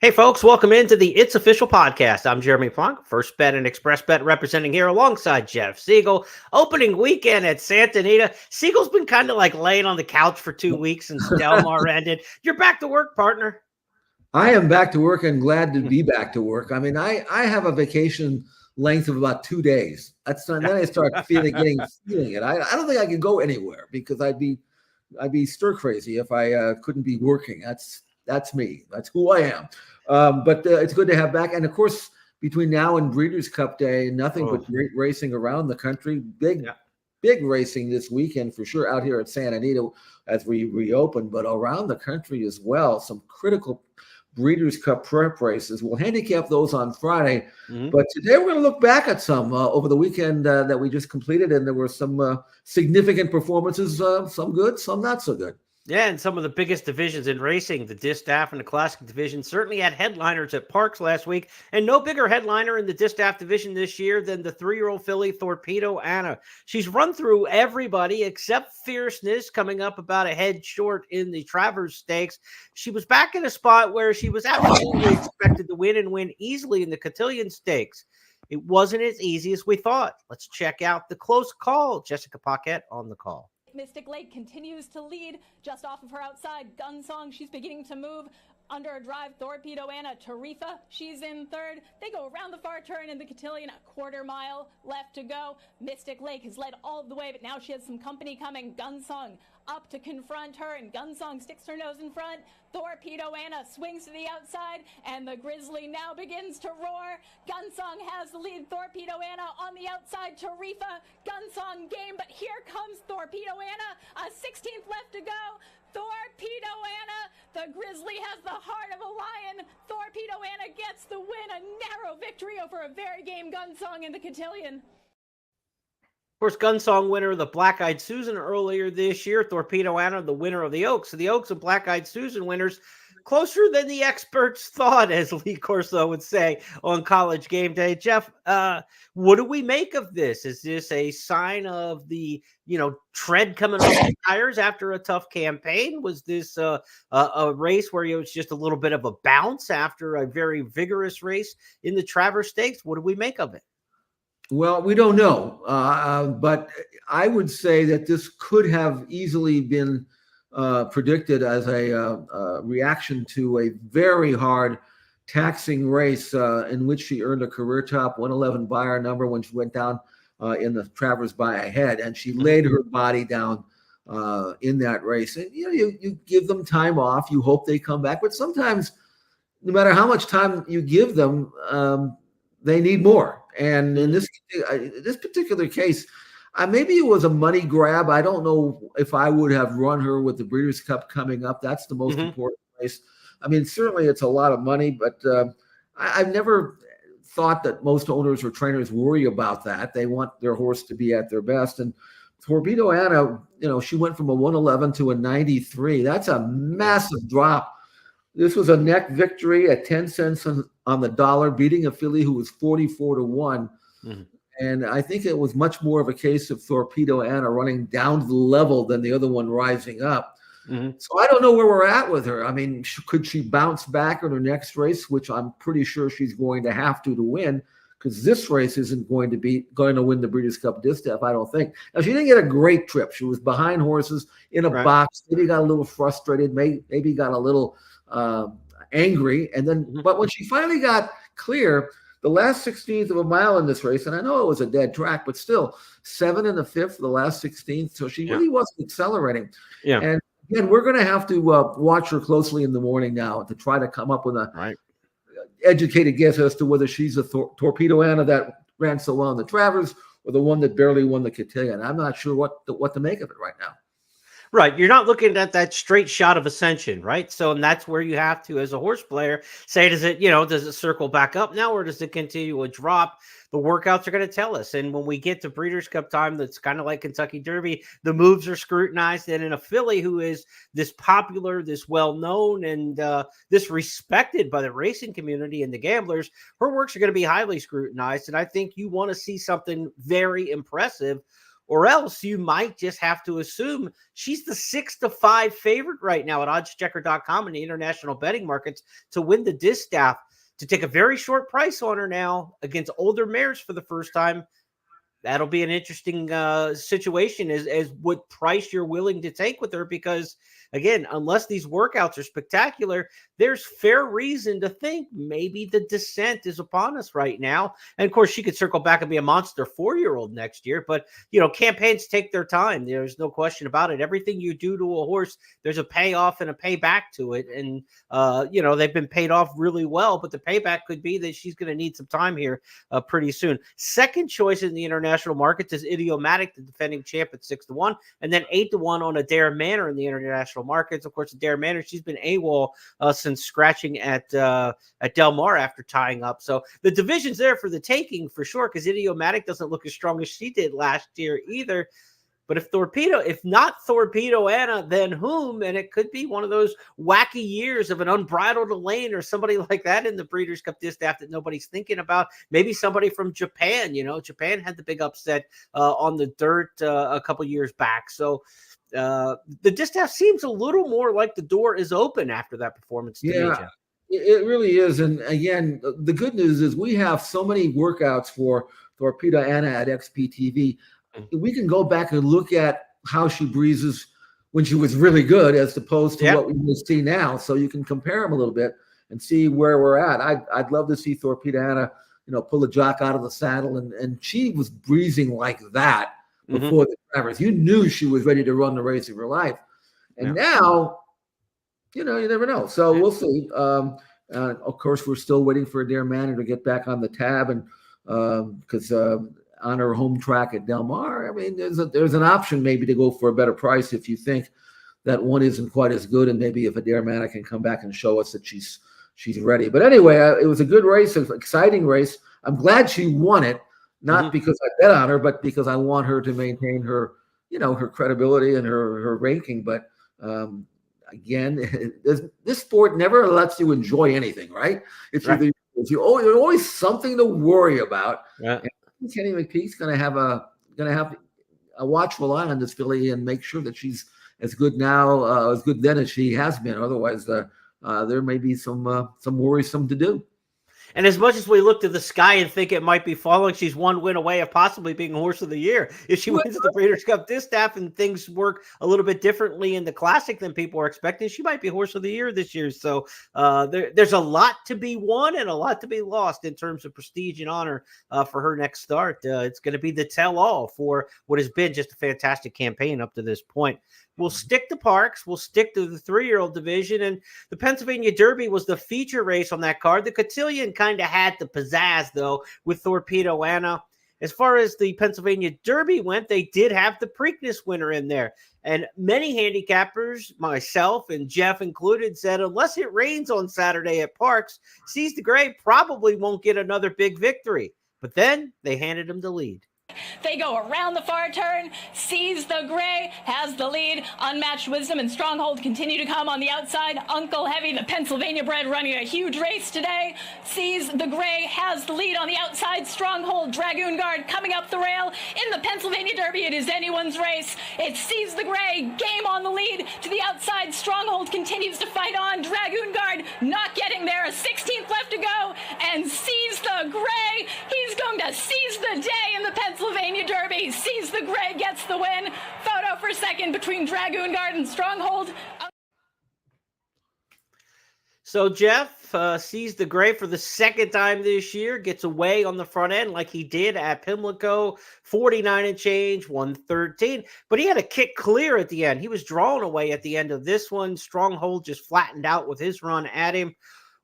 Hey, folks, welcome into the It's Official podcast. I'm Jeremy Plonk, First Bet and Express Bet representing here alongside Jeff Siegel. Opening weekend at Santa Anita. Siegel's been kind of like laying on the couch for 2 weeks since Del Mar ended. You're back to work, partner. I am back to work and glad to be back to work. I mean, I have a vacation length of about 2 days. Then I start feeling it. I don't think I could go anywhere because I'd be stir crazy if I couldn't be working. That's me. That's who I am. But it's good to have back. And of course, between now and Breeders' Cup Day, nothing but great racing around the country. Big racing this weekend for sure out here at Santa Anita as we reopen, but around the country as well. Some critical Breeders' Cup prep races. We'll handicap those on Friday. But today we're going to look back at some over the weekend that we just completed, and there were some significant performances, some good, some not so good. Yeah, and some of the biggest divisions in racing, the Distaff and the Classic division, certainly had headliners at Parks last week, and no bigger headliner in the Distaff division this year than the 3-year-old filly Thorpedo Anna. She's run through everybody except Fierceness, coming up about a head short in the Travers Stakes. She was back in a spot where she was absolutely expected to win and win easily in the Cotillion Stakes. It wasn't as easy as we thought. Let's check out the close call. Jessica Paquette on the call. Mystic Lake continues to lead just off of her outside. Gunsong, she's beginning to move under a drive. Thorpedo Anna, Tarifa, she's in third. They go around the far turn in the Cotillion, a quarter mile left to go. Mystic Lake has led all the way, but now she has some company coming. Gunsong up to confront her, and Gunsong sticks her nose in front. Thorpedo Anna swings to the outside, and the Grizzly now begins to roar. Gunsong has the lead. Thorpedo Anna on the outside. Tarifa, Gunsong game, but here comes Thorpedo Anna. A 16th left to go. Thorpedo Anna, the Grizzly has the heart of a lion. Thorpedo Anna gets the win, a narrow victory over a very game Gunsong in the Cotillion. Of course, Gunsong winner, the Black Eyed Susan earlier this year. Thorpedo Anna, the winner of the Oaks. So the Oaks and Black Eyed Susan winners closer than the experts thought, as Lee Corso would say on College Game Day. Jeff, what do we make of this? Is this a sign of the, tread coming off the tires after a tough campaign? Was this a race where it was just a little bit of a bounce after a very vigorous race in the Travers Stakes? What do we make of it? Well, we don't know, but I would say that this could have easily been predicted as a reaction to a very hard, taxing race in which she earned a career top 111 Beyer number when she went down in the Travers by a head, and she laid her body down in that race. And you give them time off, you hope they come back, but sometimes, no matter how much time you give them, they need more. And in this particular case, maybe it was a money grab. I don't know if I would have run her with the Breeders' Cup coming up. That's the most important race. I mean, certainly it's a lot of money, but I've never thought that most owners or trainers worry about that. They want their horse to be at their best. And Thorpedo Anna, she went from a 111 to a 93. That's a massive drop. This was a neck victory at 10 cents on the dollar, beating a filly who was 44-1. And I think it was much more of a case of Thorpedo Anna running down to the level than the other one rising up. So I don't know where we're at with her. I mean, could she bounce back in her next race, which I'm pretty sure she's going to have to win, because this race isn't going to win the Breeders' Cup Distaff, I don't think. Now, she didn't get a great trip. She was behind horses in a box. Maybe got a little frustrated. Maybe got a little angry. And then, but when she finally got clear, the last 16th of a mile in this race, and I know it was a dead track, but still 7 1/5 the last 16th. So she really wasn't accelerating. Yeah. And again, we're going to have to watch her closely in the morning now to try to come up with a educated guess as to whether she's a Thorpedo Anna that ran so well in the Travers or the one that barely won the Cotillion. I'm not sure what to make of it right now. Right. You're not looking at that straight shot of ascension, right? So, and that's where you have to, as a horse player, say, does it circle back up now, or does it continue to drop? The workouts are going to tell us. And when we get to Breeders' Cup time, that's kind of like Kentucky Derby, the moves are scrutinized. And in a filly who is this popular, this well-known, and this respected by the racing community and the gamblers, her works are going to be highly scrutinized. And I think you want to see something very impressive or else you might just have to assume she's the 6-5 favorite right now at oddschecker.com in the international betting markets to win the distaff. To take a very short price on her now against older mares for the first time, that'll be an interesting situation as what price you're willing to take with her, because again, unless these workouts are spectacular, there's fair reason to think maybe the descent is upon us right now. And of course, she could circle back and be a monster 4-year-old next year. But, campaigns take their time. There's no question about it. Everything you do to a horse, there's a payoff and a payback to it. And, they've been paid off really well. But the payback could be that she's going to need some time here pretty soon. Second choice in the international markets is Idiomatic, the defending champ, at 6-1. And then 8-1 on Adair Manor in the international markets. Of course, Adair Manor, she's been AWOL since scratching at Del Mar after tying up. So the division's there for the taking for sure, because Idiomatic doesn't look as strong as she did last year either. But if not Thorpedo Anna, then whom? And it could be one of those wacky years of an Unbridled Elaine or somebody like that in the Breeders' Cup Distaff that nobody's thinking about. Maybe somebody from Japan. Japan had the big upset on the dirt a couple years back. So the distaff seems a little more like the door is open after that performance. Yeah, it really is. And again, the good news is we have so many workouts for Thorpedo Anna at XPTV. We can go back and look at how she breezes when she was really good as opposed to what we see now. So you can compare them a little bit and see where we're at. I'd love to see Thorpedo Anna, pull the jock out of the saddle. And she was breezing like that before the Travers. You knew she was ready to run the race of her life. And now, you never know. So we'll see. Of course, we're still waiting for Adair Manor to get back on the tab. And because on her home track at Del Mar, I mean, there's an option maybe to go for a better price if you think that one isn't quite as good, and maybe if Adair Manor can come back and show us that she's ready. But anyway, it was a good race, an exciting race. I'm glad she won it, not because I bet on her, but because I want her to maintain her, her credibility and her ranking. But again, this sport never lets you enjoy anything, right? It's right. There's always something to worry about. Yeah. Kenny McPeak's going to have a watchful eye on this filly and make sure that she's as good now, as good then as she has been. Otherwise, there may be some worrisome to do. And as much as we look to the sky and think it might be falling, she's one win away of possibly being Horse of the Year. If she wins the Breeders' Cup Distaff and things work a little bit differently in the Classic than people are expecting, she might be Horse of the Year this year. So there's a lot to be won and a lot to be lost in terms of prestige and honor for her next start. It's going to be the tell-all for what has been just a fantastic campaign up to this point. We'll stick to Parks. We'll stick to the 3-year-old division. And the Pennsylvania Derby was the feature race on that card. The Cotillion kind of had the pizzazz, though, with Thorpedo Anna. As far as the Pennsylvania Derby went, they did have the Preakness winner in there. And many handicappers, myself and Jeff included, said unless it rains on Saturday at Parks, Seize the Gray probably won't get another big victory. But then they handed him the lead. They go around the far turn. Seize the Gray has the lead. Unmatched Wisdom and Stronghold continue to come on the outside. Uncle Heavy, the Pennsylvania bred, running a huge race today. Seize the Gray has the lead on the outside. Stronghold, Dragoon Guard coming up the rail. In the Pennsylvania Derby, it is anyone's race. It's Seize the Gray, game on the lead. To the outside, Stronghold continues to fight on. Dragoon Guard not getting there. A 16th left to go. And Seize the Gray, he's going to seize the day in the Pennsylvania Derby. Seize the Gray gets the win. Photo for second between Dragoon Guard and Stronghold. So Jeff Seize the Gray for the second time this year, gets away on the front end like he did at Pimlico, 49 and change, 113. But he had a kick clear at the end. He was drawn away at the end of this one. Stronghold just flattened out with his run at him.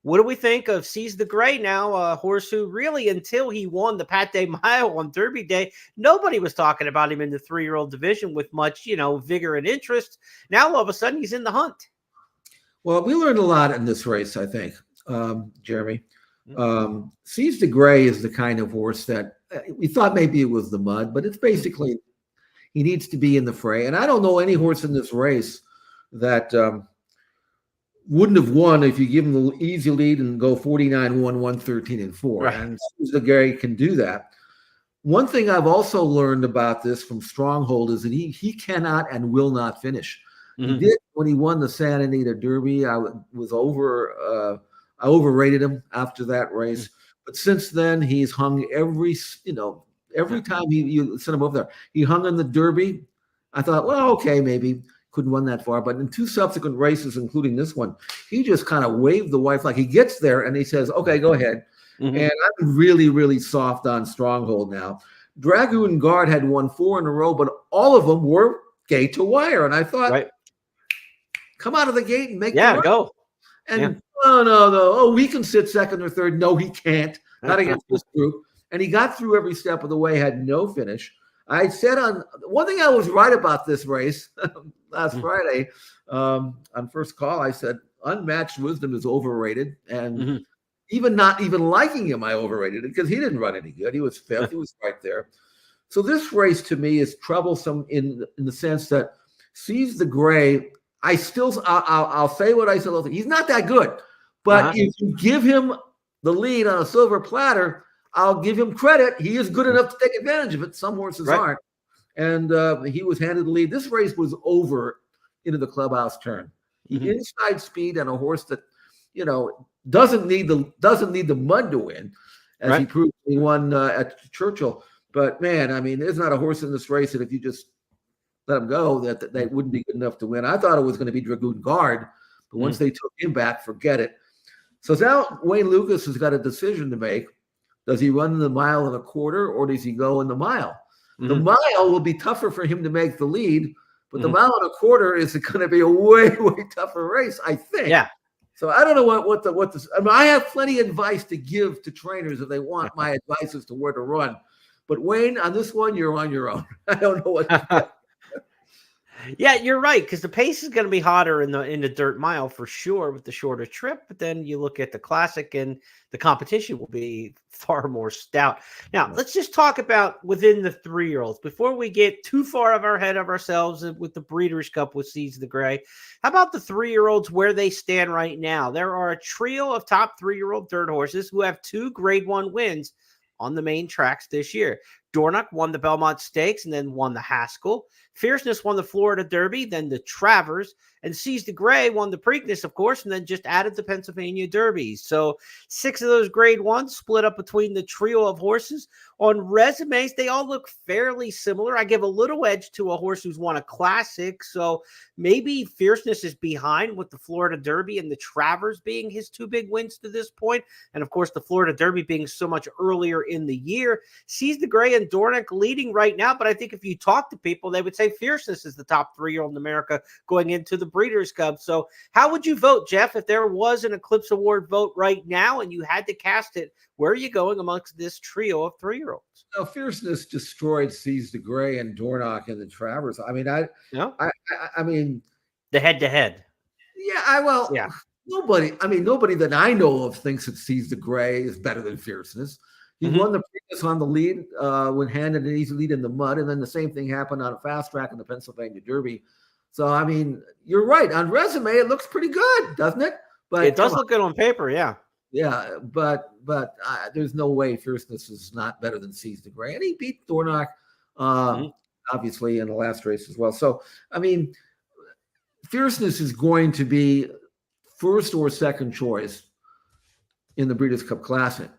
What do we think of Seize the Gray now, a horse who really, until he won the Pat Day Mile on Derby Day, nobody was talking about him in the 3-year-old division with much, vigor and interest. Now, all of a sudden, he's in the hunt. Well, we learned a lot in this race, I think, Jeremy. Seize the Gray is the kind of horse that we thought maybe it was the mud, but it's basically he needs to be in the fray. And I don't know any horse in this race that wouldn't have won if you give him the easy lead and go 49-1, 113-4. Right. And Seize the Gray can do that. One thing I've also learned about this from Stronghold is that he cannot and will not finish. He did when he won the Santa Anita Derby. I overrated him after that race, but since then he's hung every time you sent him over there. He hung in the Derby. I thought, well, okay, maybe couldn't run that far, but in 2 subsequent races, including this one, he just kind of waved the white flag. He gets there and he says, "Okay, go ahead." And I'm really, really soft on Stronghold now. Dragoon Guard had won 4 in a row, but all of them were gate to wire. And I thought, come out of the gate and make the run. Go. And no. We can sit second or third. No, he can't. Not against this group. And he got through every step of the way, had no finish. I said on one thing I was right about this race last Friday on First Call. I said Unmatched Wisdom is overrated, and even not even liking him, I overrated it because he didn't run any good. He was fifth. He was right there. So this race to me is troublesome in the sense that Seize the Gray. I'll say what I said. He's not that good, but if you give him the lead on a silver platter, I'll give him credit. He is good enough to take advantage of it. Some horses aren't. And he was handed the lead. This race was over into the clubhouse turn. He inside speed and a horse that, doesn't need the mud to win, as he proved he won at Churchill. But man, I mean, there's not a horse in this race that if you just let him go, that they wouldn't be good enough to win. I thought it was going to be Dragoon Guard, but once they took him back, forget it. So now Wayne Lucas has got a decision to make. Does he run the 1.25 miles or does he go in the mile? The mile will be tougher for him to make the lead, but the 1.25 miles is going to be a way, way tougher race, I think. Yeah. So I don't know what the I mean, I have plenty of advice to give to trainers if they want my advice as to where to run. But Wayne, on this one, you're on your own. I don't know what to do. Yeah, you're right, because the pace is going to be hotter in the dirt mile for sure with the shorter trip. But then you look at the classic, and the competition will be far more stout. Now, let's just talk about within the 3-year-olds before we get too far ahead of ourselves with the Breeders' Cup with Seize the Gray. How about the 3-year-olds where they stand right now? There are a trio of top 3-year-old dirt horses who have 2 Grade 1 wins on the main tracks this year. Dornoch won the Belmont Stakes and then won the Haskell. Fierceness won the Florida Derby, then the Travers, and Seize the Gray won the Preakness, of course, and then just added the Pennsylvania Derbies. So 6 of those Grade 1s split up between the trio of horses. On resumes, they all look fairly similar. I give a little edge to a horse who's won a Classic, so maybe Fierceness is behind with the Florida Derby and the Travers being his 2 big wins to this point, and of course the Florida Derby being so much earlier in the year. Seize the Gray and Dornoch leading right now, but I think if you talk to people, they would say Fierceness is the top 3-year-old in America going into the Breeders' Cup. So how would you vote, Jeff, if there was an Eclipse Award vote right now and you had to cast it? Where are you going amongst this trio of 3-year-olds? Now, Fierceness destroyed Seize the Gray and Dornoch and the Travers. I mean, I mean, the head-to-head. Yeah, nobody that I know of thinks that Seize the Gray is better than Fierceness. He won the Preakness on the lead when handed an easy lead in the mud, and then the same thing happened on a fast track in the Pennsylvania Derby. So, I mean, you're right. On resume, it looks pretty good, doesn't it? But it does look good on paper, yeah. Yeah, but there's no way Fierceness is not better than Seize the Gray. And he beat Dornoch, obviously, in the last race as well. So, I mean, Fierceness is going to be first or second choice in the Breeders' Cup Classic.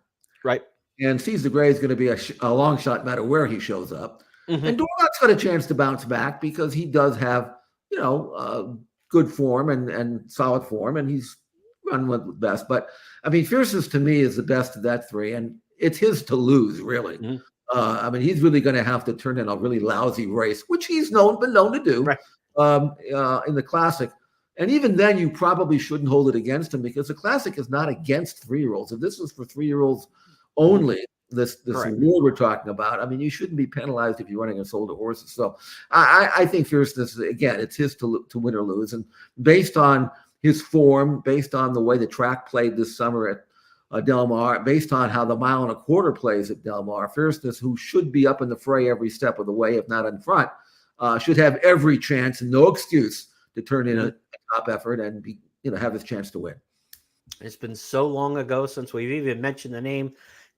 Right. And Seize the Gray is going to be a long shot no matter where he shows up. And Dornoch's got a chance to bounce back because he does have, good form and solid form, and he's run with the best. But, I mean, Fierceness to me is the best of that 3, and it's his to lose, really. I mean, he's really going to have to turn in a really lousy race, which he's been known to do in the Classic. And even then, you probably shouldn't hold it against him because the Classic is not against 3-year-olds. If this was for 3-year-olds only, this award we're talking about, I mean, you shouldn't be penalized if you're running against older horses. So I think Fierceness, again, it's his to win or lose. And based on his form, based on the way the track played this summer at Del Mar, based on how the 1.25 miles plays at Del Mar, Fierceness, who should be up in the fray every step of the way, if not in front, should have every chance and no excuse to turn in a top effort and have his chance to win. It's been so long ago since we've even mentioned the name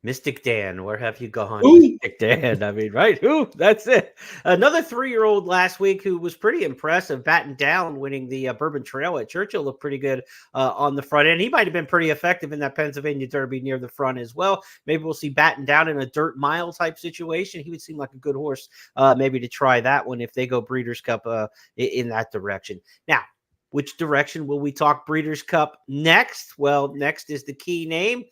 Mystic Dan, where have you gone, Who? Mystic Dan? I mean, right? Who? That's it. Another 3-year-old last week who was pretty impressive, batting down, winning the Bourbon Trail at Churchill, looked pretty good on the front end. He might have been pretty effective in that Pennsylvania Derby near the front as well. Maybe we'll see batting down in a dirt mile type situation. He would seem like a good horse maybe to try that one if they go Breeders' Cup in that direction. Now, which direction will we talk Breeders' Cup next? Well, next is the key name.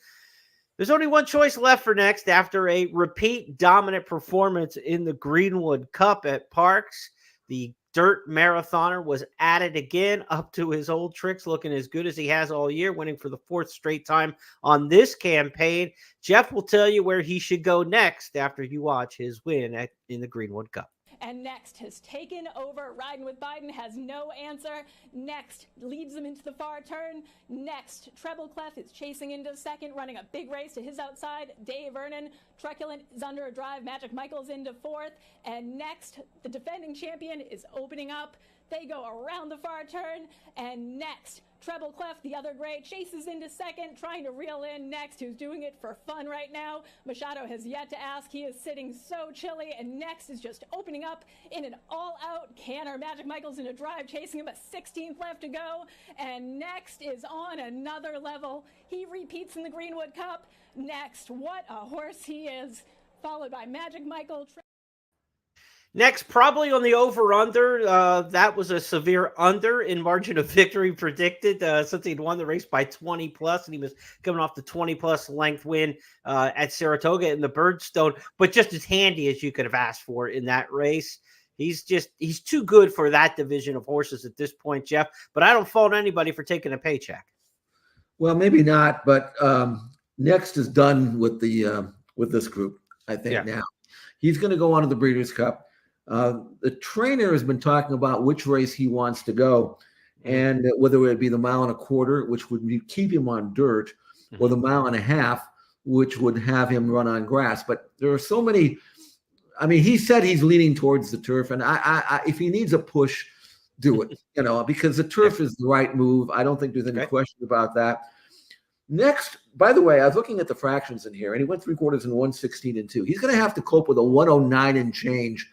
There's only one choice left for next after a repeat dominant performance in the Greenwood Cup at Parks. The dirt marathoner was at it again, up to his old tricks, looking as good as he has all year, winning for the 4th straight time on this campaign. Jeff will tell you where he should go next after you watch his win in the Greenwood Cup. And Next has taken over. Riding with Biden has no answer. Next leads them into the far turn. Next, Treble Clef is chasing into second, running a big race to his outside. Dave Vernon, Truculent is under a drive. Magic Michael's into 4th. And Next, the defending champion, is opening up. They go around the far turn. And Next, Treble Clef, the other gray, chases into second, trying to reel in Next, who's doing it for fun right now. Machado has yet to ask. He is sitting so chilly, and Next is just opening up in an all-out canter. Magic Michael's in a drive, chasing him, a 16th left to go, and Next is on another level. He repeats in the Greenwood Cup. Next, what a horse he is, followed by Magic Michael. Next, probably on the over-under. That was a severe under in margin of victory predicted since he'd won the race by 20+, and he was coming off the 20+ length win at Saratoga in the Birdstone, but just as handy as you could have asked for in that race. He's too good for that division of horses at this point, Jeff, but I don't fault anybody for taking a paycheck. Well, maybe not, but Next is done with this group, I think. Now he's going to go on to the Breeders' Cup. The trainer has been talking about which race he wants to go, and whether it be the 1.25 miles, which would keep him on dirt, or the 1.5 miles, which would have him run on grass. But there are so many. I mean, he said he's leaning towards the turf, and I if he needs a push, do it. Because the turf is the right move. I don't think there's any question about that. Next, by the way, I was looking at the fractions in here, and he went 3/4 and 116 and 2. He's going to have to cope with a 109 and change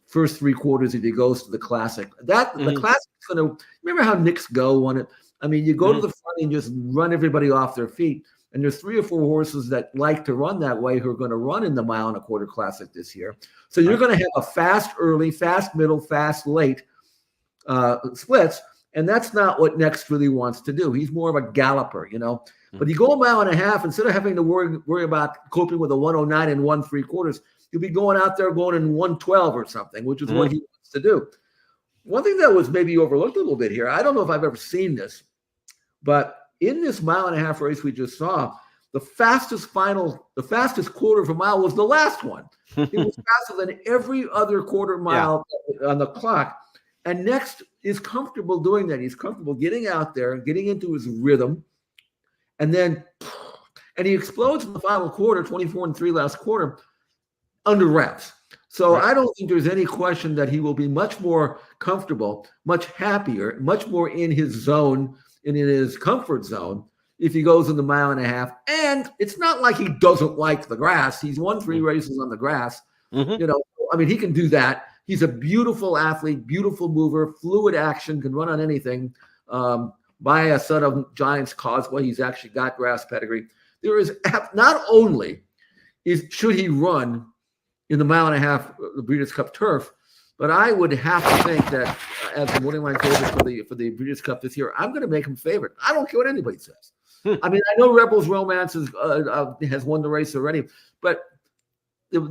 first 3/4 if he goes to the Classic. The Classic's going to remember how Knicks Go won it. I mean, you go to the front and just run everybody off their feet. And there's 3 or 4 horses that like to run that way who are going to run in the 1.25 miles Classic this year. So you're going to have a fast early, fast middle, fast late splits. And that's not what Next really wants to do. He's more of a galloper, But you go 1.5 miles, instead of having to worry about coping with a 109 and 1 3/4, you'll be going out there going in 112 or something, which is what he wants to do. One thing that was maybe overlooked a little bit here, I don't know if I've ever seen this, but in this 1.5 mile race we just saw, the fastest quarter of a mile was the last one. It was faster than every other quarter mile on the clock. And Next is comfortable doing that. He's comfortable getting out there, getting into his rhythm, and he explodes in the final quarter, 24 and 3 last quarter, under wraps. So I don't think there's any question that he will be much more comfortable, much happier, much more in his zone and in his comfort zone if he goes in the 1.5 miles. And it's not like he doesn't like the grass. He's won 3 races on the grass. I mean, he can do that. He's a beautiful athlete, beautiful mover, fluid action, can run on anything. By a Son of Giants Causeway, he's actually got grass pedigree. There is not only should he run in the 1.5 miles, the Breeders' Cup turf, but I would have to think that as one of my favorites for the Breeders' Cup this year, I'm going to make him favorite. I don't care what anybody says. I mean, I know Rebels Romance has won the race already, but the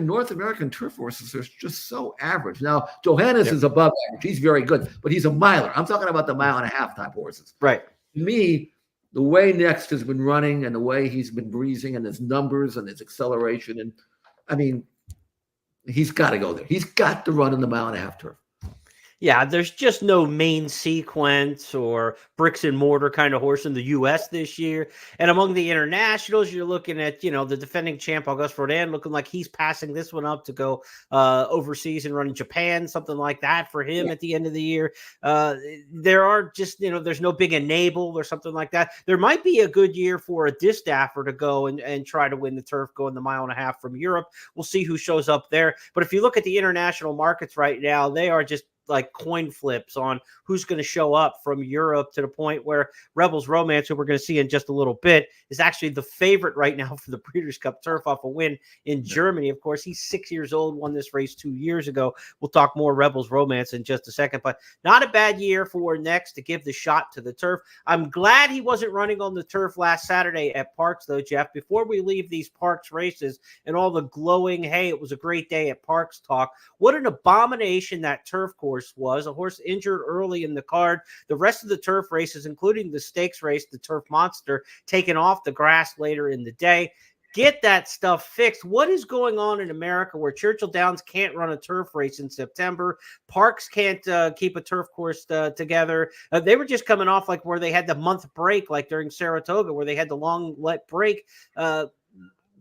North American turf horses are just so average. Now, Johannes is above average. He's very good, but he's a miler. I'm talking about the 1.5 mile type horses. Right. To me, the way Next has been running and the way he's been breezing and his numbers and his acceleration, and I mean, he's got to go there. He's got to run in the 1.5 mile turf. Yeah, there's just no main sequence or bricks and mortar kind of horse in the U.S. this year. And among the internationals, you're looking at, the defending champ, Auguste Rodin, looking like he's passing this one up to go overseas and run in Japan, something like that for him at the end of the year. There are just, there's no big enable or something like that. There might be a good year for a Distaffer to go and try to win the turf, going the 1.5 miles from Europe. We'll see who shows up there. But if you look at the international markets right now, they are just like coin flips on who's going to show up from Europe, to the point where Rebels Romance, who we're going to see in just a little bit, is actually the favorite right now for the Breeders' Cup Turf off a win in Germany. Of course, he's 6 years old, won this race 2 years ago. We'll talk more Rebels Romance in just a second, but not a bad year for Next to give the shot to the turf. I'm glad he wasn't running on the turf last Saturday at Parks, though, Jeff. Before we leave these Parks races and all the glowing, hey, it was a great day at Parks talk, what an abomination that turf course was. A horse injured early in the card. The rest of the turf races, including the stakes race, the Turf Monster, taken off the grass later in the day. Get that stuff fixed. What is going on in America where Churchill Downs can't run a turf race in September? Parks can't keep a turf course together. They were just coming off like where they had the month break, like during Saratoga, where they had the long let break.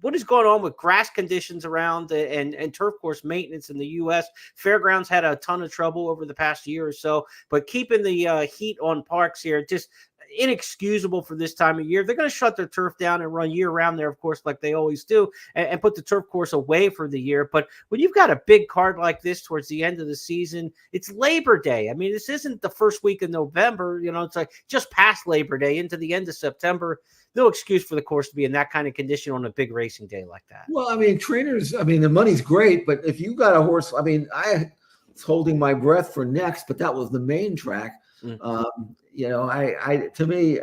What is going on with grass conditions around and turf course maintenance in the U.S.? Fairgrounds had a ton of trouble over the past year or so, but keeping the heat on Parks here, just inexcusable for this time of year. They're going to shut their turf down and run year-round there, of course, like they always do, and put the turf course away for the year. But when you've got a big card like this towards the end of the season, it's Labor Day. I mean, this isn't the first week of November. It's like just past Labor Day into the end of September. No excuse for the course to be in that kind of condition on a big racing day like that. Well, I mean, trainers, the money's great, but if you got a horse, I was holding my breath for Next, but that was the main track. To me,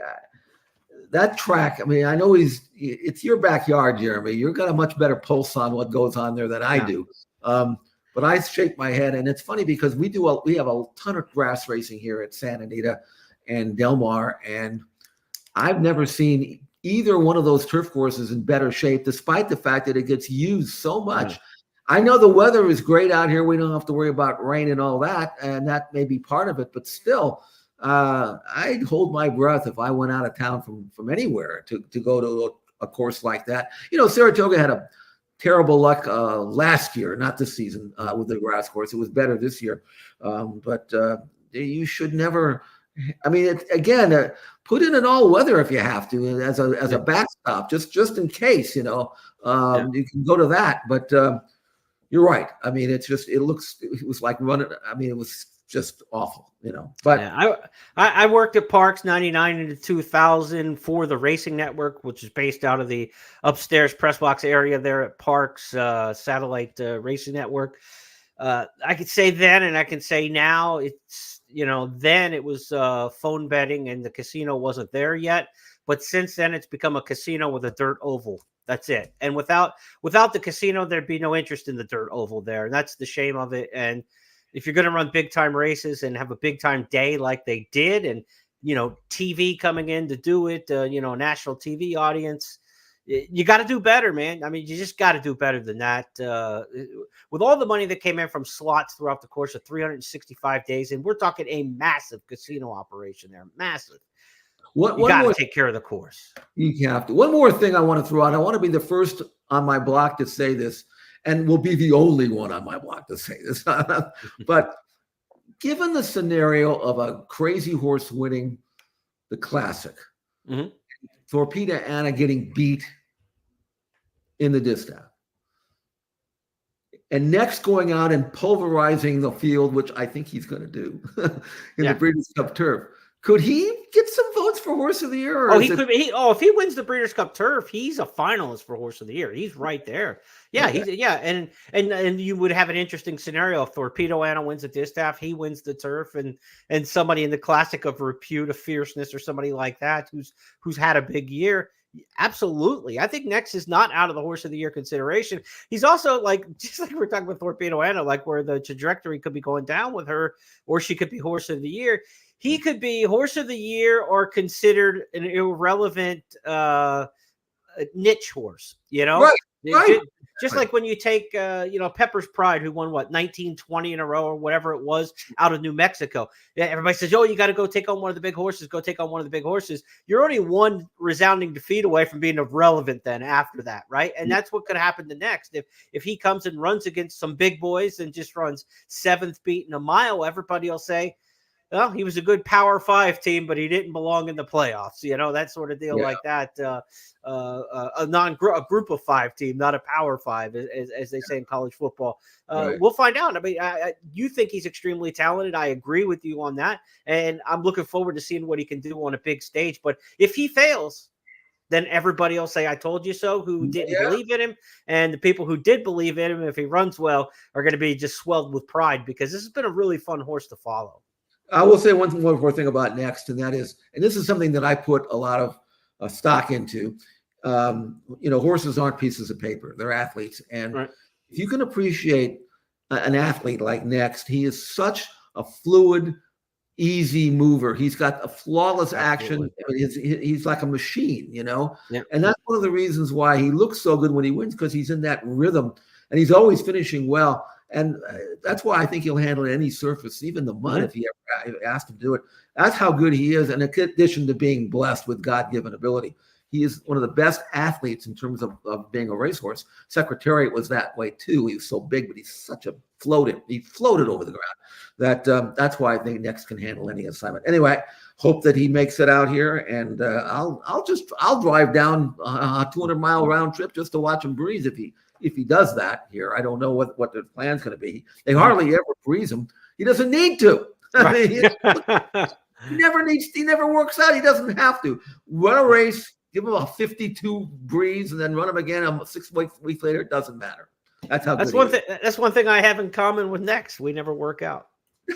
that track, I know it's your backyard, Jeremy. You've got a much better pulse on what goes on there than I do. But I shake my head, and it's funny because we have a ton of grass racing here at Santa Anita and Del Mar, and I've never seen either one of those turf courses in better shape, despite the fact that it gets used so much. I know the weather is great out here. We don't have to worry about rain and all that, and that may be part of it. But still, I'd hold my breath if I went out of town from anywhere to go to a course like that. Saratoga had a terrible luck last year, not this season, with the grass course. It was better this year, but you should never. Put in an all weather if you have to, as a backstop, just in case. You can go to that. But you're right. It was like running. It was just awful. But I worked at Parks 99 into 2000 for the Racing Network, which is based out of the upstairs press box area there at Parks Satellite Racing Network. I could say then, and I can say now, it's. Then it was phone betting and the casino wasn't there yet. But since then, it's become a casino with a dirt oval. That's it. And without the casino, there'd be no interest in the dirt oval there. And that's the shame of it. And if you're going to run big time races and have a big time day like they did, and, TV coming in to do it, national TV audience, you got to do better, man. You just got to do better than that. With all the money that came in from slots throughout the course of 365 days, and we're talking a massive casino operation there, massive. You got to take care of the course. You have to. One more thing I want to throw out. I want to be the first on my block to say this, and will be the only one on my block to say this. But given the scenario of a crazy horse winning the Classic, Thorpedo Anna getting beat in the distaff, and Next going out and pulverizing the field, which I think he's going to do in the Breeders' Cup Turf. Could he get some votes for Horse of the Year? He could. If he wins the Breeders' Cup Turf, he's a finalist for Horse of the Year. He's right there. Yeah, and you would have an interesting scenario if Thorpedo Anna wins the distaff, he wins the turf, and somebody in the Classic of repute, of fierceness, or somebody like that who's had a big year. Absolutely. I think Next is not out of the Horse of the Year consideration. He's also just like we're talking about Thorpedo Anna, like where the trajectory could be going down with her, or she could be Horse of the Year. He could be Horse of the Year or considered an irrelevant niche horse, Right. Just like when you take, Pepper's Pride, who won 19, 20 in a row or whatever it was out of New Mexico. Yeah, everybody says, oh, you got to go take on one of the big horses, go take on one of the big horses. You're only one resounding defeat away from being irrelevant then after that, right? And that's what could happen the next. If he comes and runs against some big boys and just runs 7th beat in a mile, everybody will say, well, he was a good Power 5 team, but he didn't belong in the playoffs. That sort of deal like that. A group of 5 team, not a Power 5, as they say in college football. Right. We'll find out. I mean, you think he's extremely talented. I agree with you on that, and I'm looking forward to seeing what he can do on a big stage. But if he fails, then everybody will say, I told you so, who didn't believe in him. And the people who did believe in him, if he runs well, are going to be just swelled with pride, because this has been a really fun horse to follow. I will say one more thing about Next, and that is, and this is something that I put a lot of stock into. Horses aren't pieces of paper; they're athletes, and if you can appreciate an athlete like Next, he is such a fluid, easy mover. He's got a flawless action. I mean, he's like a machine, and that's one of the reasons why he looks so good when he wins, because he's in that rhythm, and he's always finishing well. And that's why I think he'll handle any surface, even the mud, if he ever asked him to do it. That's how good he is. And in addition to being blessed with God-given ability, he is one of the best athletes in terms of being a racehorse. Secretariat was that way too. He was so big, but he's such a he floated over the ground. That's why I think Next can handle any assignment. Anyway, hope that he makes it out here, and I'll drive down a 200-mile round trip just to watch him breeze if he does that here. I don't know what their plan's going to be. They hardly ever breeze him. He doesn't need to. I mean, he never works out. He doesn't have to. Run a race, give him a 52 breeze, and then run him again 6 weeks later. It doesn't matter. That's how. That's one thing I have in common with Next. We never work out.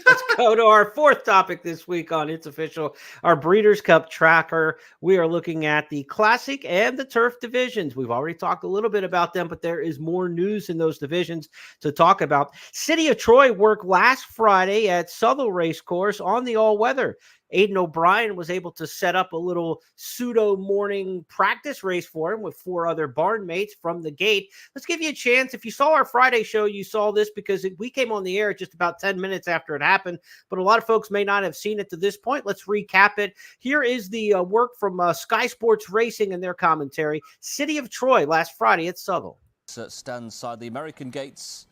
Let's go to our 4th topic this week on It's Official, our Breeders' Cup tracker. We are looking at the Classic and the Turf divisions. We've already talked a little bit about them, but there is more news in those divisions to talk about. City of Troy worked last Friday at Southwell Racecourse on the all-weather. Aidan O'Brien was able to set up a little pseudo morning practice race for him with 4 other barn mates from the gate. Let's give you a chance. If you saw our Friday show, you saw this because we came on the air just about 10 minutes after it happened, but a lot of folks may not have seen it to this point. Let's recap it. Here is the work from Sky Sports Racing and their commentary. City of Troy last Friday at Southwell. Stand inside the American gates,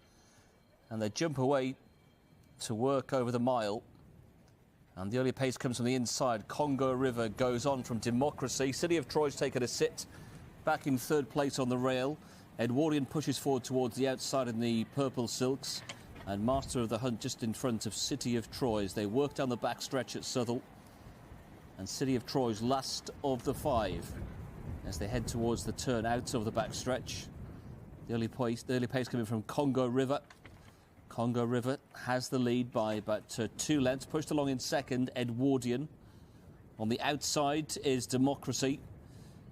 and they jump away to work over the mile. And the early pace comes from the inside. Congo River goes on from Democracy. City of Troy's taken a sit, back in 3rd place on the rail. Edwardian pushes forward towards the outside in the purple silks. And Master of the Hunt just in front of City of Troy as they work down the back stretch at Southwell. And City of Troy's last of the 5 as they head towards the turn out of the back stretch. The early pace coming from Congo River. Congo River has the lead by about 2 lengths, pushed along in 2nd, Edwardian. On the outside is Democracy.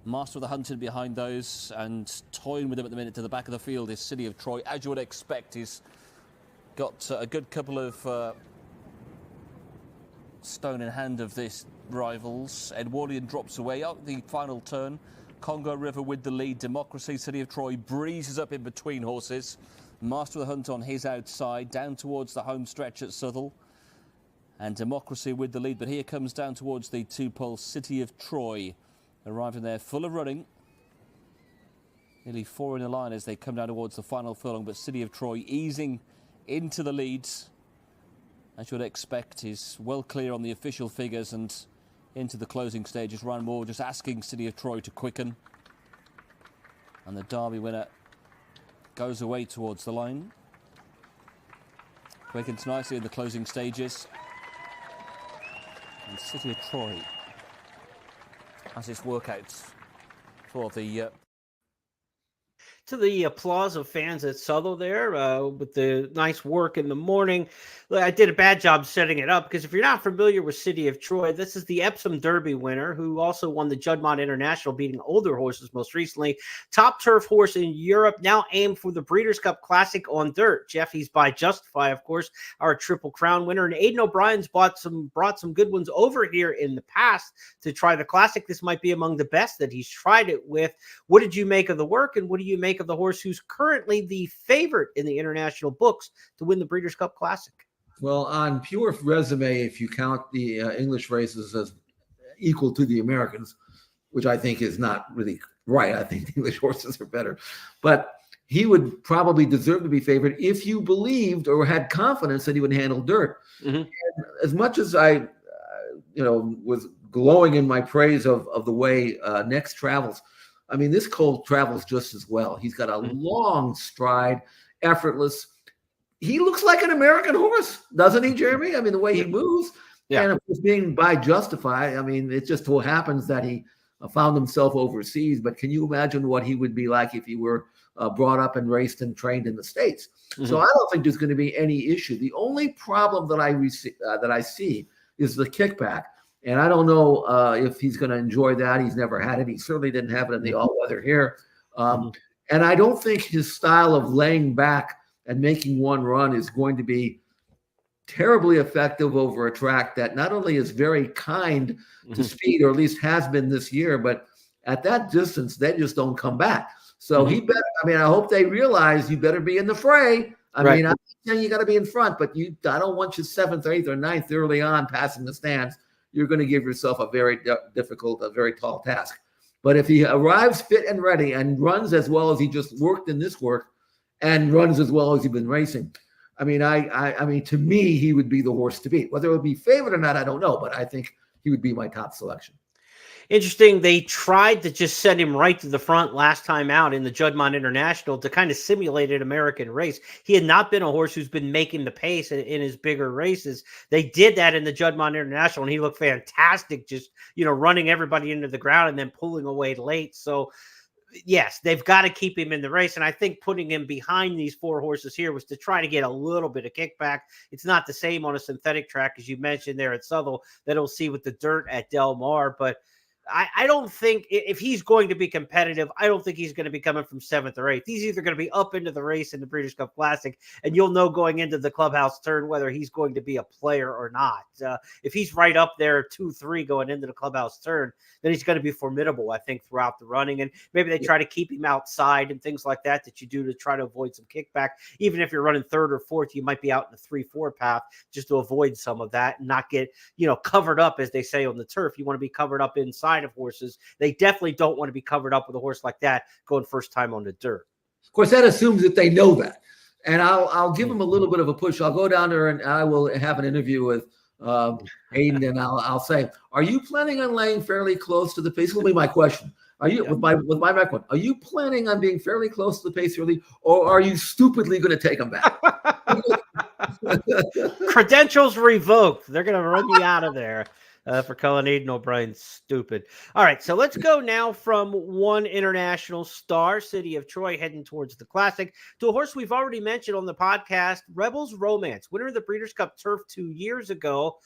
Master of the Hunt behind those, and toying with them at the minute to the back of the field is City of Troy. As you would expect, he's got a good couple of stone in hand of this rivals. Edwardian drops away out the final turn. Congo River with the lead. Democracy, City of Troy breezes up in between horses. Master of the Hunt on his outside, down towards the home stretch at Southwell. And Democracy with the lead, but here comes down towards the 2-pole City of Troy. Arriving there full of running. Nearly 4 in a line as they come down towards the final furlong, but City of Troy easing into the lead. As you would expect, is well clear on the official figures and into the closing stages. Ryan Moore just asking City of Troy to quicken. And the Derby winner goes away towards the line. Quickens nicely in the closing stages. And City of Troy has its workouts for the... To the applause of fans at Southwell there with the nice work in the morning. I did a bad job setting it up because if you're not familiar with City of Troy, this is the Epsom Derby winner who also won the Juddmonte International, beating older horses most recently. Top turf horse in Europe, now aimed for the Breeders' Cup Classic on dirt. He's by Justify, of course, our Triple Crown winner. And Aidan O'Brien's brought some good ones over here in the past to try the Classic. This might be among the best that he's tried it with. What did you make of the work, and what do you make make of the horse who's currently the favorite in the international books to win the Breeders' Cup Classic? Well, on pure resume, if you count the English races as equal to the Americans, which I think is not really right. I think the English horses are better. But he would probably deserve to be favored if you believed or had confidence that he would handle dirt. Mm-hmm. And as much as I, was glowing in my praise of the way Next travels, I mean, this colt travels just as well. He's got a long stride, effortless. He looks like an American horse, doesn't he, Jeremy? I mean, the way he moves. Yeah. And of course, being by Justified, I mean, it just so happens that he found himself overseas. But can you imagine what he would be like if he were brought up and raced and trained in the States? Mm-hmm. So I don't think there's going to be any issue. The only problem that I see is the kickback. And I don't know if he's going to enjoy that. He's never had it. He certainly didn't have it in the all-weather here. And I don't think his style of laying back and making one run is going to be terribly effective over a track that not only is very kind to speed, or at least has been this year, but at that distance, they just don't come back. So he better, I hope they realize you better be in the fray. I mean, I'm not saying you got to be in front, but I don't want you 7th, 8th, or 9th early on passing the stands. You're going to give yourself a very difficult, a very tall task. But if he arrives fit and ready and runs as well as he just worked in this work and runs as well as he's been racing, I mean, to me, he would be the horse to beat. Whether it would be favored or not, I don't know, but I think he would be my top selection. Interesting. They tried to just send him right to the front last time out in the Juddmonte International to kind of simulate an American race. He had not been a horse who's been making the pace in his bigger races. They did that in the Juddmonte International, and he looked fantastic, just, running everybody into the ground and then pulling away late. So, yes, they've got to keep him in the race. And I think putting him behind these 4 horses here was to try to get a little bit of kickback. It's not the same on a synthetic track, as you mentioned there at Southwell, that he'll see with the dirt at Del Mar. But I don't think, if he's going to be competitive, I don't think he's going to be coming from 7th or 8th. He's either going to be up into the race in the Breeders' Cup Classic, and you'll know going into the clubhouse turn whether he's going to be a player or not. If he's right up there 2-3 going into the clubhouse turn, then he's going to be formidable, I think, throughout the running. And maybe they try to keep him outside and things like that you do to try to avoid some kickback. Even if you're running 3rd or 4th, you might be out in the 3-4 path just to avoid some of that and not get, covered up, as they say on the turf. You want to be covered up inside of horses. They definitely don't want to be covered up with a horse like that going first time on the dirt. Of course, that assumes that they know that. And I'll give them a little bit of a push. I'll go down there and I will have an interview with Hayden, and I'll say, are you planning on laying fairly close to the pace? This will be my question. Are you with my background? Are you planning on being fairly close to the pace early, or are you stupidly going to take them back? Credentials revoked. They're going to run you out of there for calling Aidan O'Brien stupid. All right, so let's go now from one international star, City of Troy, heading towards the Classic, to a horse we've already mentioned on the podcast, Rebels Romance, winner of the Breeders' Cup Turf 2 years ago.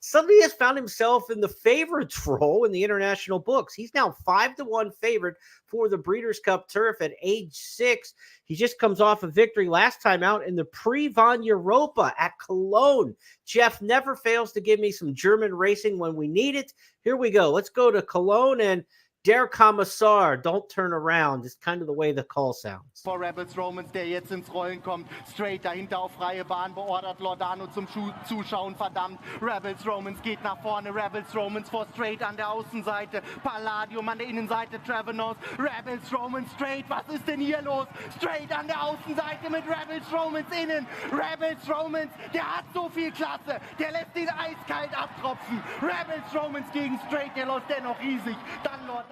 Suddenly has found himself in the favorites role in the international books. He's now 5-1 favorite for the Breeders' Cup Turf at age 6. He just comes off a victory last time out in the Prix von Europa at Cologne. Jeff never fails to give me some German racing when we need it. Here we go. Let's go to Cologne, and Der Kommissar, don't turn around. It's kind of the way the call sounds. Vor Rebels Romance, der jetzt ins Rollen kommt. Straight dahinter auf freie Bahn, beordert Lordano zum Zuschauen, verdammt. Rebels Romance geht nach vorne. Rebels Romance vor Straight an der Außenseite. Palladium an der Innenseite, Travenos. Rebels Romance straight, was ist denn hier los? Straight an der Außenseite mit Rebels Romance innen. Rebels Romance, der hat so viel Klasse. Der lässt ihn eiskalt abtropfen. Rebels Romance gegen Straight, der läuft dennoch riesig. Dann Lord.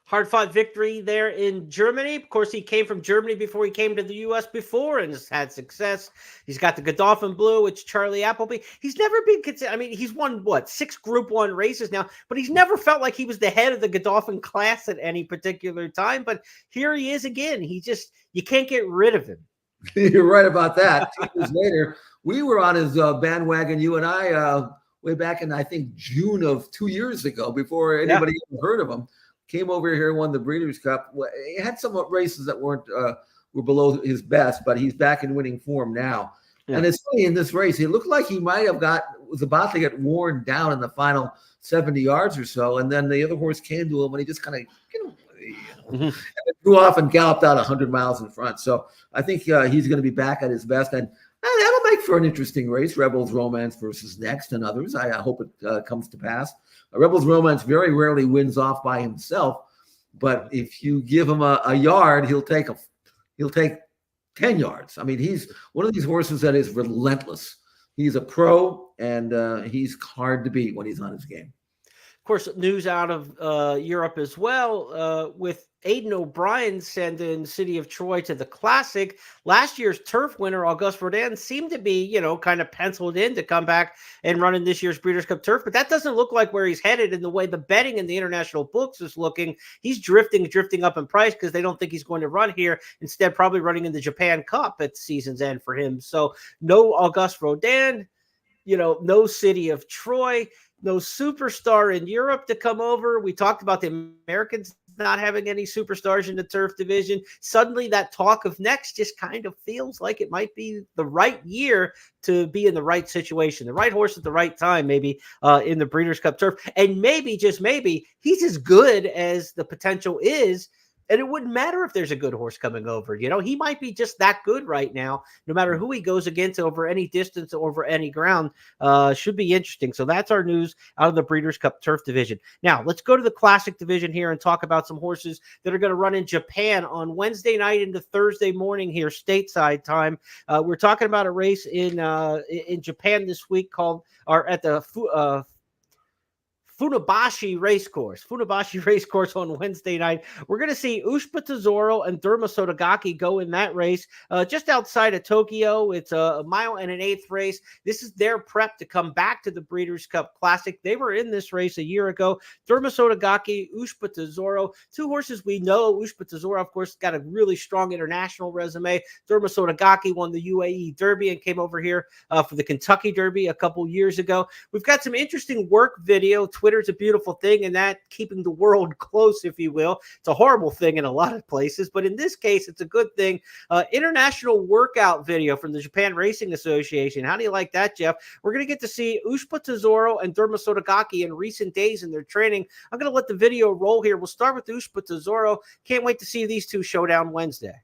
Hard-fought victory there in Germany. Of course, he came from Germany before he came to the U.S. before and has had success. He's got the Godolphin Blue, which Charlie Appleby. He's never been considered. I mean, he's won, 6 Group 1 races now, but he's never felt like he was the head of the Godolphin class at any particular time. But here he is again. You can't get rid of him. You're right about that. 2 years later, we were on his bandwagon, you and I, way back in, I think, June of 2 years ago, before anybody even heard of him. Came over here, won the Breeders' Cup. He had some races that were below his best, but he's back in winning form now. Yeah. And it's funny, in this race, he looked like he might have was about to get worn down in the final 70 yards or so, and then the other horse came to him, and he just kind of, and flew off and galloped out 100 miles in front. So I think he's going to be back at his best, and that'll make for an interesting race. Rebels Romance versus Next and others. I hope it comes to pass. Rebels Romance very rarely wins off by himself, but if you give him a yard, he'll take 10 yards. I mean, he's one of these horses that is relentless. He's a pro, and he's hard to beat when he's on his game. Of course, news out of Europe as well, with Aidan O'Brien sending City of Troy to the Classic. Last year's turf winner, Auguste Rodin, seemed to be, kind of penciled in to come back and run in this year's Breeders' Cup Turf, but that doesn't look like where he's headed in the way the betting in the international books is looking. He's drifting up in price because they don't think he's going to run here. Instead, probably running in the Japan Cup at season's end for him. So no Auguste Rodin, no City of Troy, no superstar in Europe to come over. We talked about the Americans not having any superstars in the turf division. Suddenly that talk of Next just kind of feels like it might be the right year to be in the right situation, the right horse at the right time, maybe in the Breeders' Cup Turf. And maybe, just maybe, he's as good as the potential is. And it wouldn't matter if there's a good horse coming over. He might be just that good right now, no matter who he goes against over any distance, over any ground. Should be interesting. So that's our news out of the Breeders' Cup Turf division. Now, let's go to the Classic division here and talk about some horses that are going to run in Japan on Wednesday night into Thursday morning here, stateside time. We're talking about a race in Japan this week at the Funabashi Racecourse on Wednesday night. We're going to see Ushpa Tesoro and Derma Sotogake go in that race just outside of Tokyo. It's a 1.1 miles race. This is their prep to come back to the Breeders' Cup Classic. They were in this race a year ago. Derma Sotogake, Ushpa Tesoro, two horses we know. Ushpa Tesoro, of course, got a really strong international resume. Derma Sotogake won the UAE Derby and came over here for the Kentucky Derby a couple years ago. We've got some interesting work video. Twitter's a beautiful thing, and that keeping the world close, if you will. It's a horrible thing in a lot of places, but in this case, it's a good thing. International workout video from the Japan Racing Association. How do you like that, Jeff? We're going to get to see Ushpa Tesoro and Derma Sotogake in recent days in their training. I'm going to let the video roll here. We'll start with Ushpa Tesoro. Can't wait to see these two showdown Wednesday.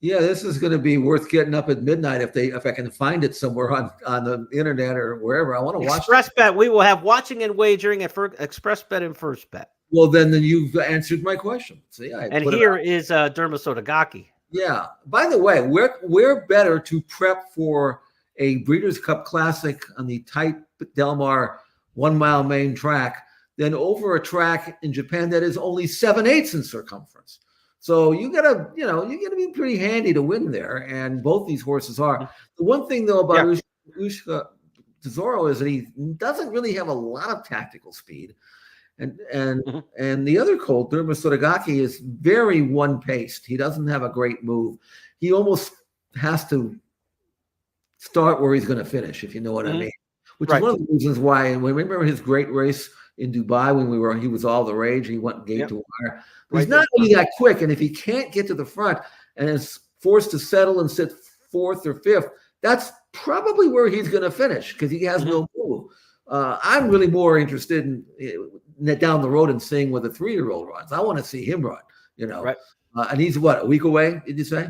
Yeah, this is going to be worth getting up at midnight if I can find it somewhere on the internet or wherever. I want to watch Express Bet. We will have watching and wagering at Express Bet and First Bet. Well, then you've answered my question. See, and here is Derma Sotogake. Yeah. By the way, we're better to prep for a Breeders' Cup Classic on the tight Del Mar 1 mile main track than over a track in Japan that is only 7/8 in circumference. So you gotta be pretty handy to win there, and both these horses are. The one thing though about Ushpa Tesoro is that he doesn't really have a lot of tactical speed, and the other colt, Derma Sotogake, is very one-paced. He doesn't have a great move. He almost has to start where he's going to finish, if you know what I mean. Which is one of the reasons why. And remember his great race in Dubai when he was all the rage. He went gate to wire. But he's not really that quick, and if he can't get to the front and is forced to settle and sit fourth or fifth, that's probably where he's going to finish because he has no move. I'm really more interested in down the road and seeing where the 3-year-old runs. I want to see him run. And he's what, a week away? Did you say?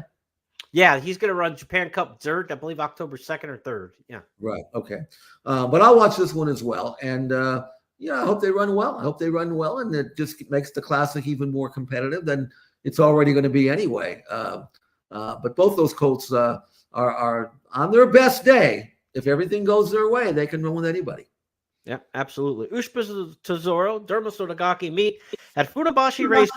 Yeah, he's going to run Japan Cup Dirt, I believe October 2nd or 3rd. Yeah. Right. Okay. But I'll watch this one as well, and. I hope they run well. And it just makes the Classic even more competitive than it's already going to be anyway. But both those colts are on their best day. If everything goes their way, they can run with anybody. Yeah, absolutely. Ushpa Tesoro, Derma Sotogake meet at Funabashi Race.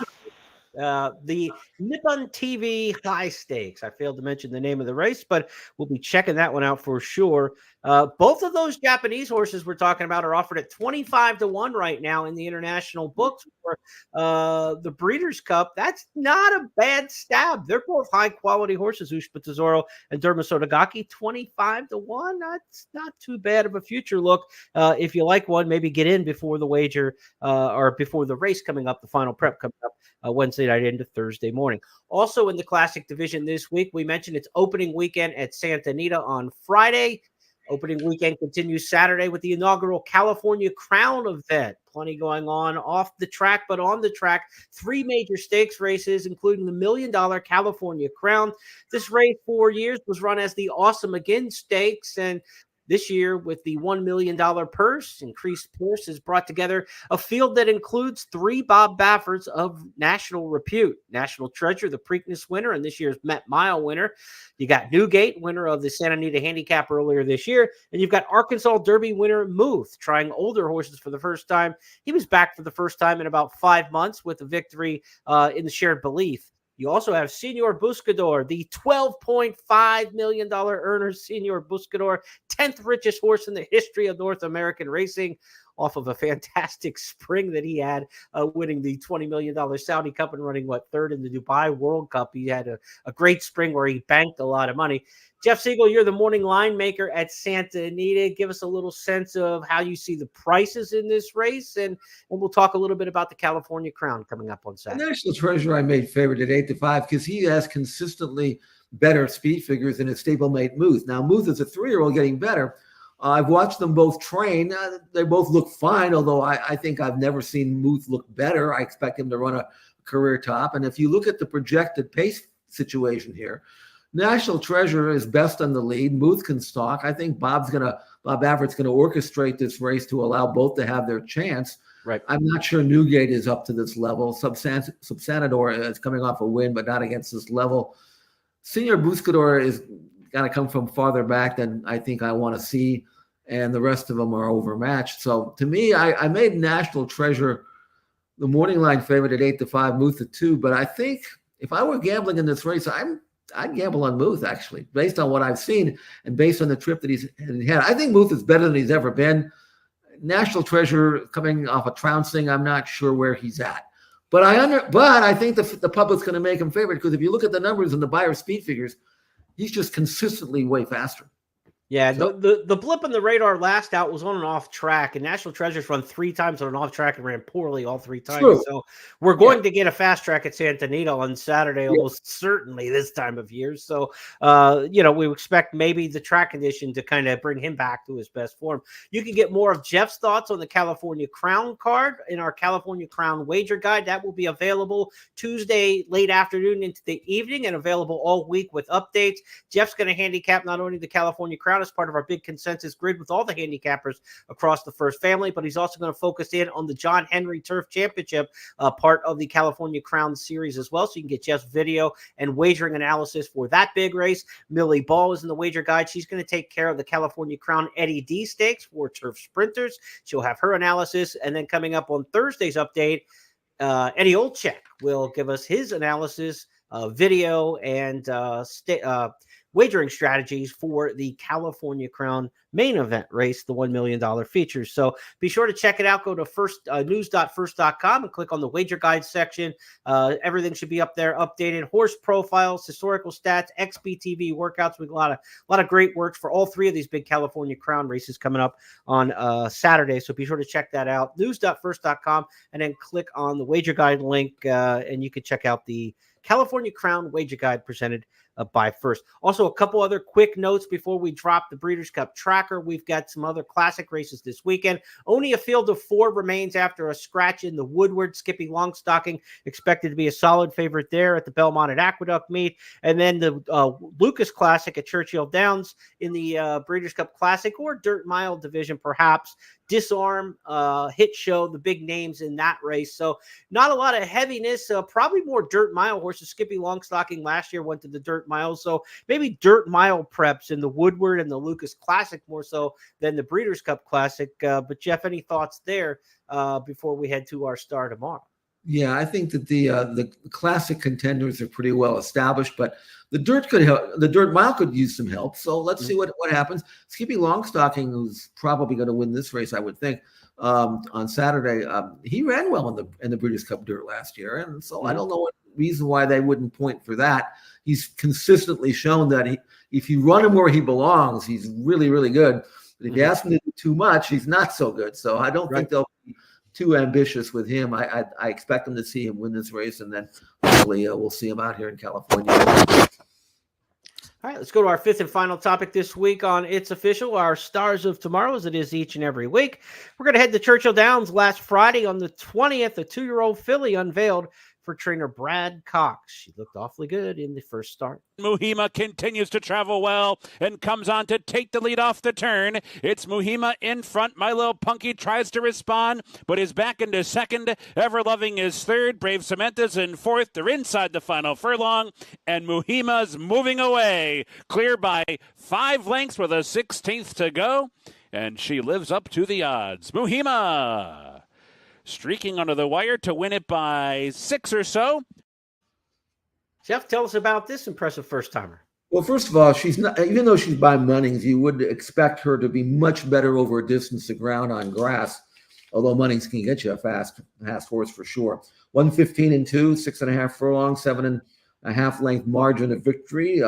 The Nippon TV High Stakes. I failed to mention the name of the race, but we'll be checking that one out for sure. Both of those Japanese horses we're talking about are offered at 25-1 right now in the international books for the Breeders' Cup. That's not a bad stab. They're both high-quality horses, Ushpa Tesoro and Derma Sotogake. 25-1, that's not too bad of a future look. If you like one, maybe get in before the wager or before the race coming up, the final prep coming up Wednesday night into Thursday morning. Also in the Classic division this week, we mentioned it's opening weekend at Santa Anita on Friday. Opening weekend continues Saturday with the inaugural California Crown event. Plenty going on off the track, but on the track, 3 major stakes races, including the $1 million California Crown. This race 4 years was run as the Awesome Again Stakes, and this year, with the $1 million purse, increased purse has brought together a field that includes 3 Bob Bafferts of national repute. National Treasure, the Preakness winner, and this year's Met Mile winner. You got Newgate, winner of the Santa Anita Handicap earlier this year. And you've got Arkansas Derby winner Muth, trying older horses for the first time. He was back for the first time in about 5 months with a victory in the Shared Belief. You also have Senor Buscador, the $12.5 million earner. Senor Buscador, 10th richest horse in the history of North American racing, off of a fantastic spring that he had, winning the $20 million Saudi Cup and running, third in the Dubai World Cup. He had a great spring where he banked a lot of money. Jeff Siegel, you're the morning line maker at Santa Anita. Give us a little sense of how you see the prices in this race, and we'll talk a little bit about the California Crown coming up on Saturday. The National Treasure I made favorite at 8-5 because he has consistently better speed figures than his stablemate Muth. Now, Muth is a 3-year-old getting better. I've watched them both train. They both look fine, although I think I've never seen Muth look better. I expect him to run a career top. And if you look at the projected pace situation here, National Treasure is best on the lead. Muth can stalk. I think Bob Baffert's going to orchestrate this race to allow both to have their chance. Right. I'm not sure Newgate is up to this level. Subsanador is coming off a win, but not against this level. Senor Buscador is got to come from farther back than I think I want to see, and the rest of them are overmatched. So to me, I made National Treasure the morning line favorite at 8-5, Muth at 2. But I think if I were gambling in this race, I'd gamble on Muth, actually, based on what I've seen and based on the trip that he's had. I think Muth is better than he's ever been. National Treasure coming off a trouncing, I'm not sure where he's at. But I think the public's going to make him favorite because if you look at the numbers and the buyer speed figures, he's just consistently way faster. Yeah, so, the blip on the radar last out was on an off track, and National Treasure's run 3 times on an off track and ran poorly all 3 times. True. So we're going to get a fast track at Santa Anita on Saturday, almost certainly this time of year. So, we expect maybe the track condition to kind of bring him back to his best form. You can get more of Jeff's thoughts on the California Crown card in our California Crown wager guide. That will be available Tuesday late afternoon into the evening and available all week with updates. Jeff's going to handicap not only the California Crown as part of our big consensus grid with all the handicappers across the first family, but he's also going to focus in on the John Henry Turf Championship, part of the California Crown series as well. So you can get Jeff's video and wagering analysis for that big race. Millie Ball is in the wager guide. She's going to take care of the California Crown Eddie D Stakes for turf sprinters. She'll have her analysis. And then coming up on Thursday's update, Eddie Olczyk will give us his analysis, video, and wagering strategies for the California Crown main event race, the $1 million features. So be sure to check it out. Go to news.first.com and click on the wager guide section. Everything should be up there, updated horse profiles, historical stats, XBTV workouts. We've got a lot of great works for all 3 of these big California Crown races coming up on Saturday. So be sure to check that out. News.first.com and then click on the wager guide link, and you can check out the California Crown wager guide presented by First. Also, a couple other quick notes before we drop the Breeders' Cup tracker. We've got some other classic races this weekend. Only a field of 4 remains after a scratch in the Woodward. Skippy Longstocking expected to be a solid favorite there at the Belmont at Aqueduct meet. And then the Lucas Classic at Churchill Downs in the Breeders' Cup Classic or Dirt Mile division, perhaps. Disarm, Hit Show, the big names in that race. So not a lot of heaviness, probably more Dirt Mile horses. Skippy Longstocking last year went to the Dirt Mile. So maybe Dirt Mile preps in the Woodward and the Lucas Classic more so than the Breeders' Cup Classic. But Jeff, any thoughts there before we head to our star tomorrow? Yeah, I think that the classic contenders are pretty well established, but the Dirt could help. The Dirt Mile could use some help. So let's see what happens. Skippy Longstocking, who's probably going to win this race, I would think, on Saturday. He ran well in the Breeders' Cup Dirt last year, and so I don't know what reason why they wouldn't point for that. He's consistently shown that if you run him where he belongs, he's really, really good. But if you ask him to do too much, he's not so good. So I don't think they'll be too ambitious with him. I expect them to see him win this race, and then hopefully we'll see him out here in California. All right, let's go to our fifth and final topic this week on It's Official, our Stars of Tomorrow, as it is each and every week. We're going to head to Churchill Downs. Last Friday on the 20th, a 2-year-old filly unveiled for trainer Brad Cox. She looked awfully good in the first start. Muhima continues to travel well and comes on to take the lead off the turn. It's Muhima in front. My Little Punky tries to respond, but is back into second. Ever Loving is third. Brave Samantha's in fourth. They're inside the final furlong, and Muhima's moving away. Clear by 5 lengths with a 16th to go, and she lives up to the odds. Muhima streaking under the wire to win it by 6 or so. Jeff, tell us about this impressive first-timer. Well, first of all, she's not, even though she's by Munnings, you would expect her to be much better over a distance to ground on grass, although Munnings can get you a fast horse for sure. 115 and 2, 6.5 furlong, 7.5 length margin of victory,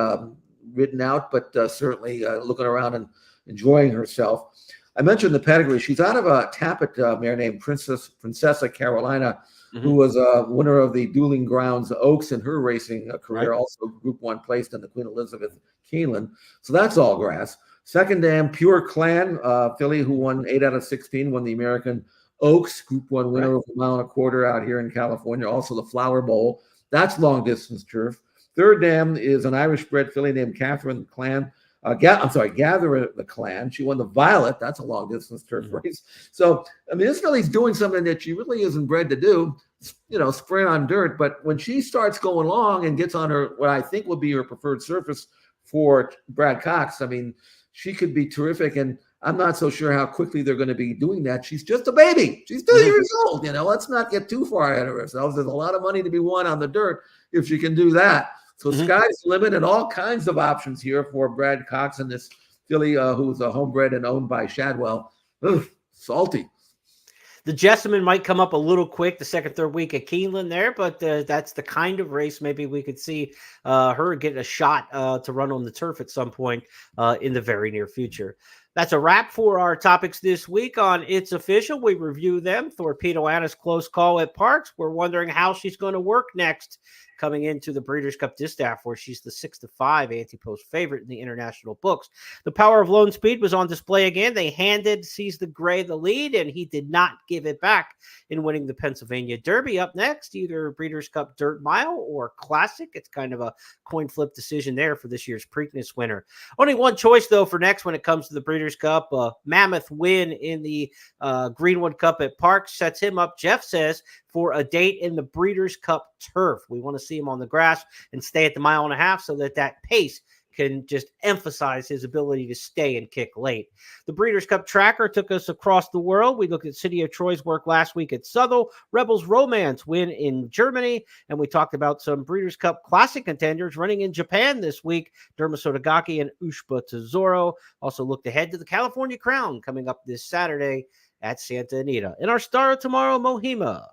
ridden out, but certainly looking around and enjoying herself. I mentioned the pedigree. She's out of a Tappet mare named Princessa Carolina, who was a winner of the Dueling Grounds Oaks in her racing career, also Group 1 placed in the Queen Elizabeth Keeneland. So that's all grass. Second dam, Pure Clan, filly who won 8 out of 16, won the American Oaks Group 1 winner of 1.25 miles out here in California, also the Flower Bowl. That's long distance turf. Third dam is an Irish bred filly named Catherine Clan. Gather the Clan. She won the Violet. That's a long distance turf race. So, I mean, this filly's doing something that she really isn't bred to do, sprint on dirt. But when she starts going long and gets on her, what I think will be her preferred surface for Brad Cox, I mean, she could be terrific. And I'm not so sure how quickly they're going to be doing that. She's just a baby. She's 2 years old. Let's not get too far ahead of ourselves. There's a lot of money to be won on the dirt if she can do that. So sky's the limit, and all kinds of options here for Brad Cox and this filly who's a homebred and owned by Shadwell. Ugh, salty. The Jessamine might come up a little quick the second, third week at Keeneland there, but that's the kind of race maybe we could see her get a shot to run on the turf at some point in the very near future. That's a wrap for our topics this week on It's Official. We review them. Thorpedo Anna's close call at Parks. We're wondering how she's going to work next coming into the Breeders' Cup Distaff, where she's the 6-5 anti-post favorite in the international books. The power of Lone Speed was on display again. They handed Seize the Gray the lead, and he did not give it back in winning the Pennsylvania Derby. Up next, either Breeders' Cup Dirt Mile or Classic. It's kind of a coin flip decision there for this year's Preakness winner. Only one choice, though, for next when it comes to the Breeders' Cup. A mammoth win in the Greenwood Cup at Parks sets him up, Jeff says, for a date in the Breeders' Cup turf. We want to see him on the grass and stay at the 1.5 miles so that pace can just emphasize his ability to stay and kick late. The Breeders' Cup tracker took us across the world. We looked at City of Troy's work last week at Southwell, Rebels Romance win in Germany, and we talked about some Breeders' Cup Classic contenders running in Japan this week, Derma Sotogake and Ushba Tesoro. Also looked ahead to the California Crown coming up this Saturday at Santa Anita. And our star of tomorrow, Muhima,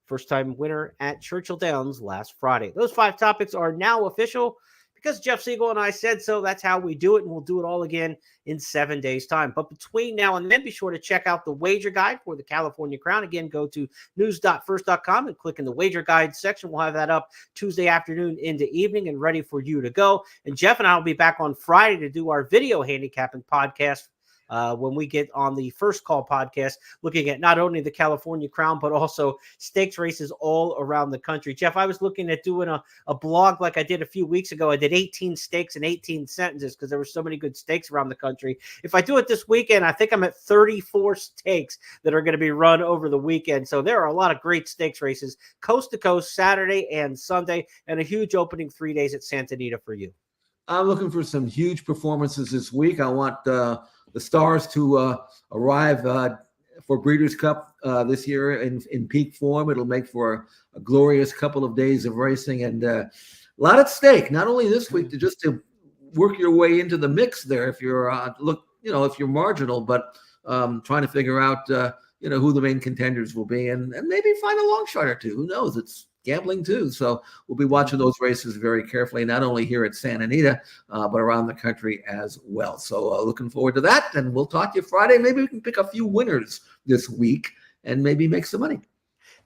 first-time winner at Churchill Downs last Friday. Those 5 topics are now official. Because Jeff Siegel and I said so, that's how we do it, and we'll do it all again in 7 days' time. But between now and then, be sure to check out the wager guide for the California Crown. Again, go to news.first.com and click in the wager guide section. We'll have that up Tuesday afternoon into evening and ready for you to go. And Jeff and I will be back on Friday to do our video handicapping podcast when we get on the First Call podcast, looking at not only the California Crown, but also stakes races all around the country. Jeff, I was looking at doing a blog like I did a few weeks ago. I did 18 stakes in 18 sentences because there were so many good stakes around the country. If I do it this weekend, I think I'm at 34 stakes that are going to be run over the weekend. So there are a lot of great stakes races, coast to coast, Saturday and Sunday, and a huge opening 3 days at Santa Anita for you. I'm looking for some huge performances this week. I want the stars to arrive for Breeders' Cup this year in peak form. It'll make for a glorious couple of days of racing and a lot at stake. Not only this week to work your way into the mix there if you're if you're marginal, but trying to figure out who the main contenders will be and maybe find a long shot or two. Who knows? It's gambling too. So we'll be watching those races very carefully, not only here at Santa Anita, but around the country as well. So looking forward to that. And we'll talk to you Friday. Maybe we can pick a few winners this week and maybe make some money.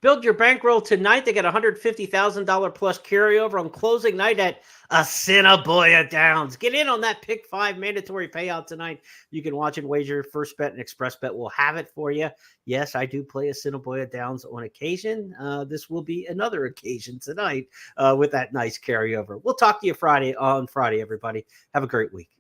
Build your bankroll tonight. They got $150,000 plus carryover on closing night at Assiniboia Downs. Get in on that pick 5 mandatory payout tonight. You can watch and wager. First Bet and Express Bet will have it for you. Yes, I do play Assiniboia Downs on occasion. This will be another occasion tonight with that nice carryover. We'll talk to you on Friday, everybody. Have a great week.